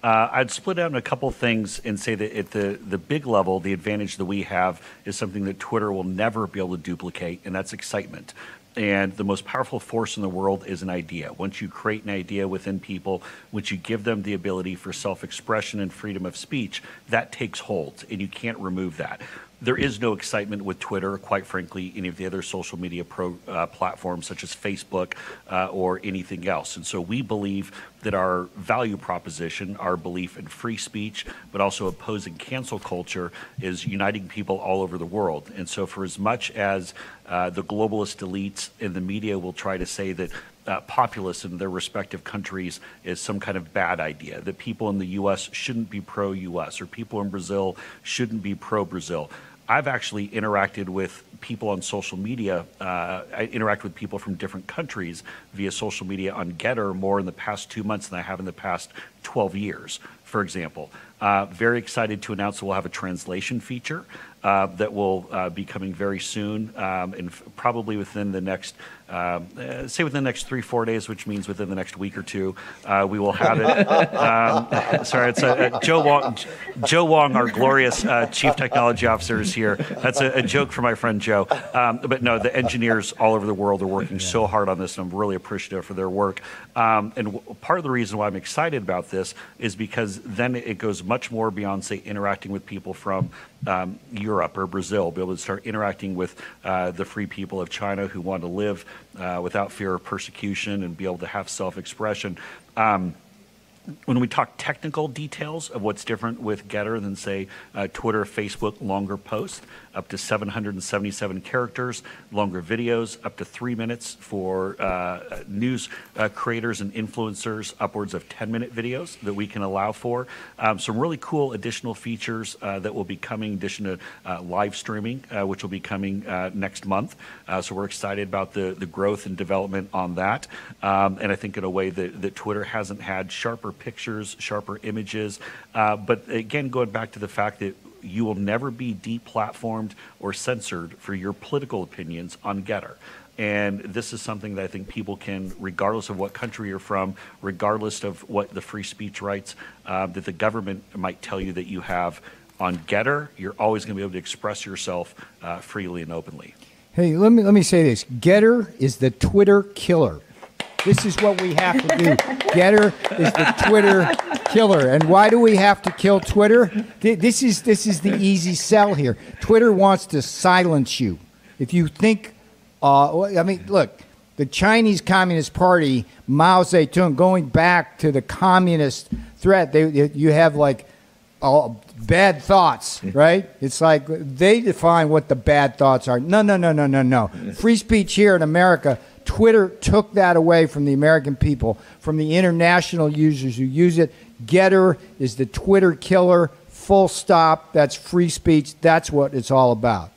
I'd split out in a couple things and say that at the big level, the advantage that we have is something that Twitter will never be able to duplicate, and that's excitement. And the most powerful force in the world is an idea. Once you create an idea within people, once you give them the ability for self-expression and freedom of speech, that takes hold, and you can't remove that. There is no excitement with Twitter, quite frankly, any of the other social media platforms such as Facebook or anything else. And so we believe that our value proposition, our belief in free speech, but also opposing cancel culture, is uniting people all over the world. And so for as much as the globalist elites in the media will try to say that populists in their respective countries is some kind of bad idea, that people in the U.S. shouldn't be pro-U.S. or people in Brazil shouldn't be pro-Brazil. I've actually interacted with people on social media. I interact with people from different countries via social media on Getter more in the past 2 months than I have in the past 12 years, for example. Very excited to announce that we'll have a translation feature that will be coming very soon, and probably within the next, say within the next 3-4 days, which means within the next week or two, we will have it. Sorry, it's Joe Wong, our glorious Chief Technology Officer, is here. That's a joke for my friend Joe. But no, the engineers all over the world are working so hard on this, and I'm really appreciative for their work. And part of the reason why I'm excited about this is because then it goes much more beyond, say, interacting with people from Europe or Brazil, be able to start interacting with the free people of China who want to live without fear of persecution and be able to have self-expression. When we talk technical details of what's different with Getter than, say, Twitter, Facebook, longer posts, up to 777 characters, longer videos, up to 3 minutes for news creators and influencers, upwards of 10-minute videos that we can allow for. Some really cool additional features that will be coming, in addition to live streaming, which will be coming next month. So we're excited about the growth and development on that. And I think in a way that Twitter hasn't had sharper pictures, sharper images. But again, going back to the fact that you will never be deplatformed or censored for your political opinions on Getter. And this is something that I think people can, regardless of what country you're from, regardless of what the free speech rights that the government might tell you that you have, on Getter, you're always going to be able to express yourself freely and openly. Hey, let me say this. Getter is the Twitter killer. This is what we have to do. Getter is the Twitter killer. And why do we have to kill Twitter? This is the easy sell here. Twitter wants to silence you. If you think, I mean, look, the Chinese Communist Party, Mao Zedong, going back to the communist threat, you have like bad thoughts, right? It's like they define what the bad thoughts are. No. Free speech here in America, Twitter took that away from the American people, from the international users who use it. Getter is the Twitter killer, full stop. That's free speech. That's what it's all about.